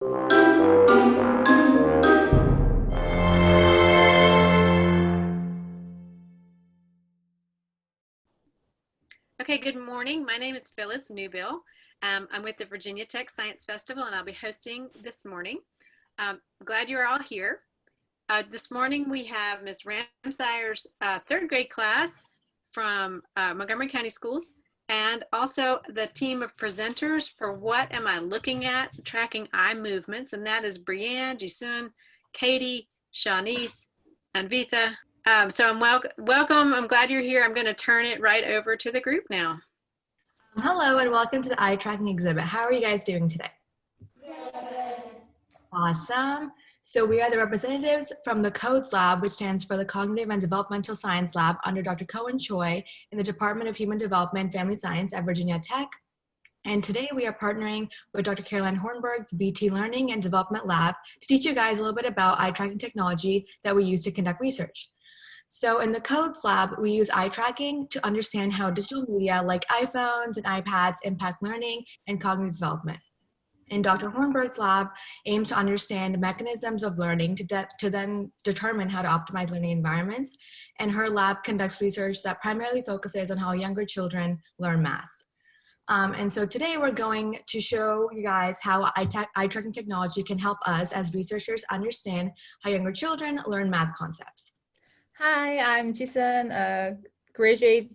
Okay, good morning. My name is Phyllis Newbill. I'm with the Virginia Tech Science Festival, and I'll be hosting this morning. Glad you're all here. This morning we have Ms. Ramseyer's third grade class from Montgomery County Schools, and also the team of presenters for What Am I Looking At? Tracking Eye Movements, and that is Brianne, Jisun, Katie, Shanice, and Vita. So I'm welcome. I'm glad you're here. I'm going to turn it right over to the group now. Hello and welcome to the eye tracking exhibit. How are you guys doing today? Good. Awesome. So we are the representatives from the CODES Lab, which stands for the Cognitive and Developmental Science Lab under Dr. Cohen Choi in the Department of Human Development and Family Science at Virginia Tech. And today we are partnering with Dr. Caroline Hornberg's VT Learning and Development Lab to teach you guys a little bit about eye tracking technology that we use to conduct research. So in the CODES Lab, we use eye tracking to understand how digital media like iPhones and iPads impact learning and cognitive development. And Dr. Hornberg's lab aims to understand mechanisms of learning to then determine how to optimize learning environments. And her lab conducts research that primarily focuses on how younger children learn math. And so today we're going to show you guys how eye tracking technology can help us as researchers understand how younger children learn math concepts. Hi, I'm Jason, a graduate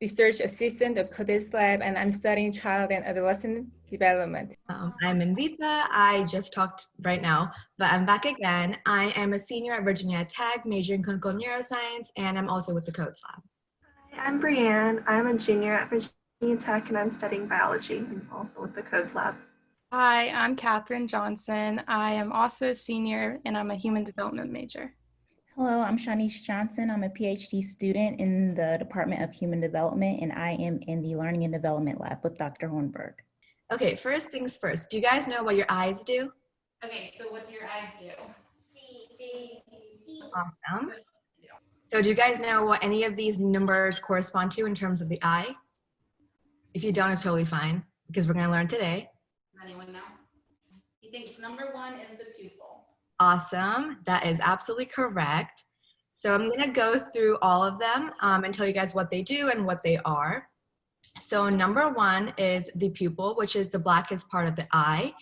research assistant at CODES Lab, and I'm studying child and adolescent development. I'm Invita. I just talked right now, but I'm back again. I am a senior at Virginia Tech, majoring in clinical neuroscience, and I'm also with the CODES Lab. Hi, I'm Brianne. I'm a junior at Virginia Tech, and I'm studying biology, and also with the CODES Lab. Hi, I'm Katherine Johnson. I am also a senior, and I'm a human development major. Hello, I'm Shanice Johnson. I'm a PhD student in the Department of Human Development, and I am in the Learning and Development Lab with Dr. Hornberg. Okay, first things first. Do you guys know what your eyes do? Okay, so what do your eyes do? See. Awesome. So do you guys know what any of these numbers correspond to in terms of the eye? If you don't, it's totally fine, because we're going to learn today. Does anyone know? He thinks number 1 is the pupil. Awesome. That is absolutely correct. So I'm going to go through all of them and tell you guys what they do and what they are. So number 1 is the pupil, which is the blackest part of the eye.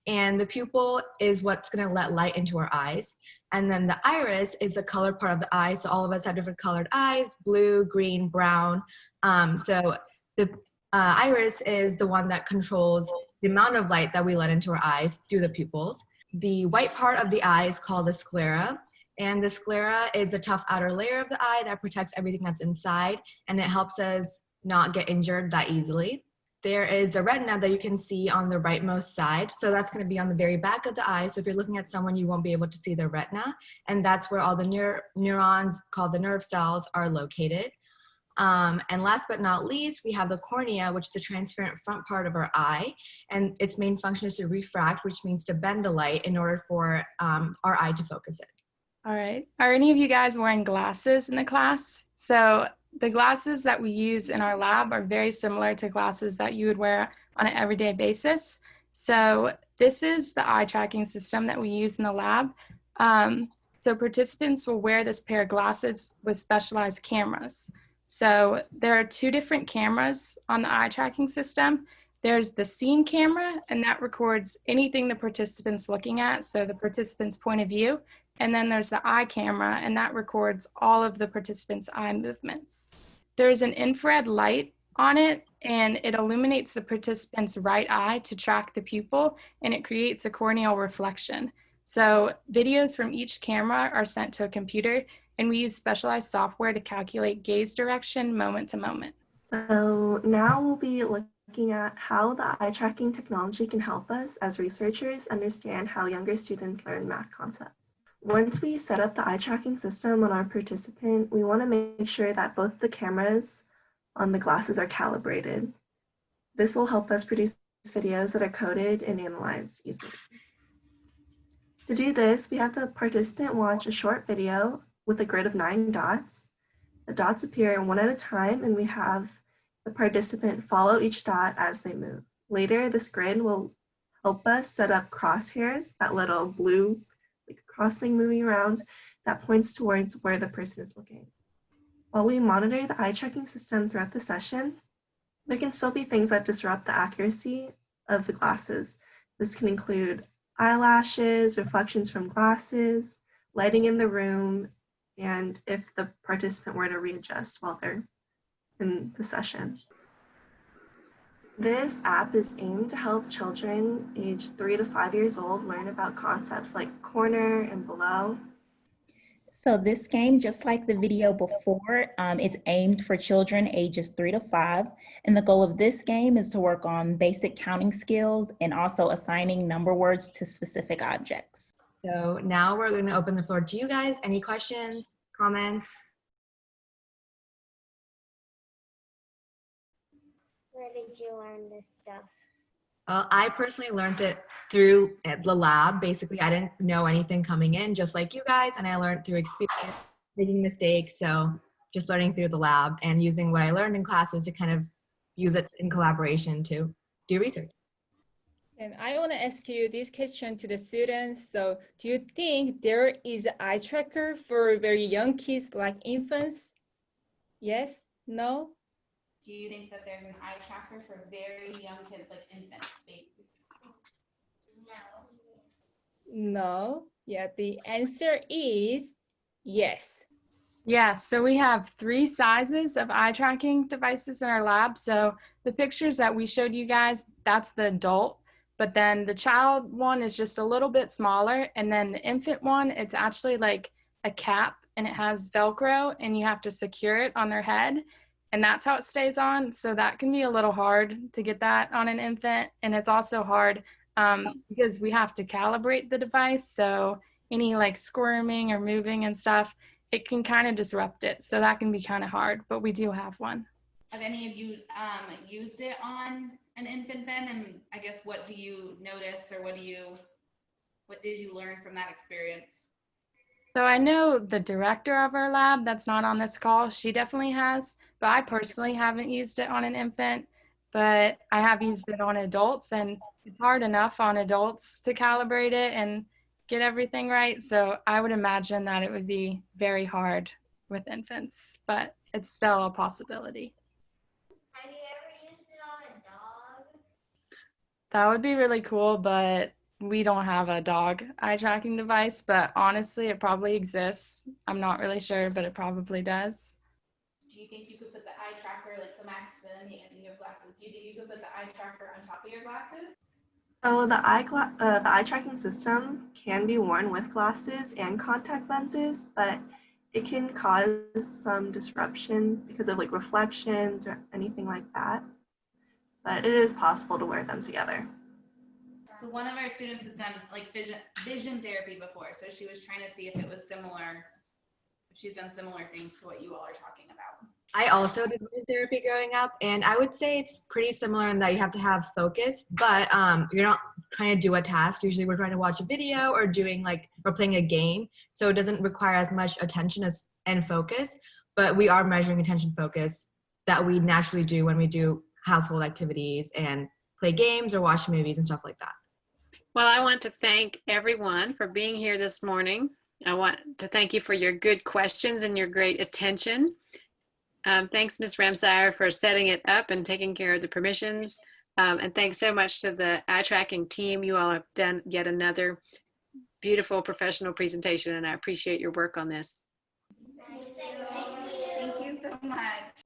And the pupil is what's going to let light into our eyes. And then the iris is the colored part of the eye. So all of us have different colored eyes, blue, green, brown. So the iris is the one that controls the amount of light that we let into our eyes through the pupils. The white part of the eye is called the sclera, and the sclera is a tough outer layer of the eye that protects everything that's inside, and it helps us not get injured that easily. There is the retina that you can see on the rightmost side, so that's going to be on the very back of the eye. So if you're looking at someone, you won't be able to see the retina, and that's where all the neurons called the nerve cells are located. And last but not least, we have the cornea, which is the transparent front part of our eye. And its main function is to refract, which means to bend the light in order for our eye to focus it. All right. Are any of you guys wearing glasses in the class? So the glasses that we use in our lab are very similar to glasses that you would wear on an everyday basis. So this is the eye tracking system that we use in the lab. So participants will wear this pair of glasses with specialized cameras. So there are 2 different cameras on the eye tracking system. There's the scene camera, and that records anything the participant's looking at, so the participant's point of view. And then there's the eye camera, and that records all of the participant's eye movements. There's an infrared light on it, and it illuminates the participant's right eye to track the pupil, and it creates a corneal reflection. So videos from each camera are sent to a computer, and we use specialized software to calculate gaze direction moment to moment. So now we'll be looking at how the eye tracking technology can help us as researchers understand how younger students learn math concepts. Once we set up the eye tracking system on our participant, we want to make sure that both the cameras on the glasses are calibrated. This will help us produce videos that are coded and analyzed easily. To do this, we have the participant watch a short video with a grid of 9 dots. The dots appear one at a time, and we have the participant follow each dot as they move. Later, this grid will help us set up crosshairs, that little blue like cross thing moving around that points towards where the person is looking. While we monitor the eye tracking system throughout the session, there can still be things that disrupt the accuracy of the glasses. This can include eyelashes, reflections from glasses, lighting in the room, and if the participant were to readjust while they're in the session. This app is aimed to help children aged 3 to 5 years old learn about concepts like corner and below. So this game, just like the video before, is aimed for children ages 3 to 5. And the goal of this game is to work on basic counting skills and also assigning number words to specific objects. So now we're going to open the floor to you guys. Any questions, comments? Where did you learn this stuff? I personally learned it through the lab. Basically, I didn't know anything coming in, just like you guys, and I learned through experience, making mistakes. So just learning through the lab and using what I learned in classes to kind of use it in collaboration to do research. And I want to ask you this question to the students. So do you think there is an eye tracker for very young kids like infants? Yes? No? Do you think that there's an eye tracker for very young kids like infants, babies? No. Yeah, the answer is yes. Yeah, so we have 3 sizes of eye tracking devices in our lab. So the pictures that we showed you guys, that's the adult, but then the child one is just a little bit smaller. And then the infant one, it's actually like a cap and it has Velcro and you have to secure it on their head. And that's how it stays on. So that can be a little hard to get that on an infant. And it's also hard because we have to calibrate the device. So any like squirming or moving and stuff, it can kind of disrupt it. So that can be kind of hard, but we do have one. Have any of you used it on an infant then? And I guess what do you notice or what did you learn from that experience? So I know the director of our lab that's not on this call, she definitely has, but I personally haven't used it on an infant, but I have used it on adults and it's hard enough on adults to calibrate it and get everything right. So I would imagine that it would be very hard with infants, but it's still a possibility. Have you ever used it on a dog? That would be really cool, but we don't have a dog eye tracking device, but honestly, it probably exists. I'm not really sure, but it probably does. Do you think you could put the eye tracker, like so Max and you have glasses, do you think you could put the eye tracker on top of your glasses? So the eye tracking system can be worn with glasses and contact lenses, but it can cause some disruption because of like reflections or anything like that. But it is possible to wear them together. So one of our students has done like vision therapy before. So she was trying to see if it was similar, if she's done similar things to what you all are talking about. I also did vision therapy growing up, and I would say it's pretty similar in that you have to have focus, but you're not trying to do a task. Usually we're trying to watch a video or we're playing a game, so it doesn't require as much attention and focus, but we are measuring attention focus that we naturally do when we do household activities and play games or watch movies and stuff like that. Well, I want to thank everyone for being here this morning. I want to thank you for your good questions and your great attention. Thanks, Ms. Ramseyer, for setting it up and taking care of the permissions. And thanks so much to the eye tracking team. You all have done yet another beautiful professional presentation, and I appreciate your work on this. Thank you so much.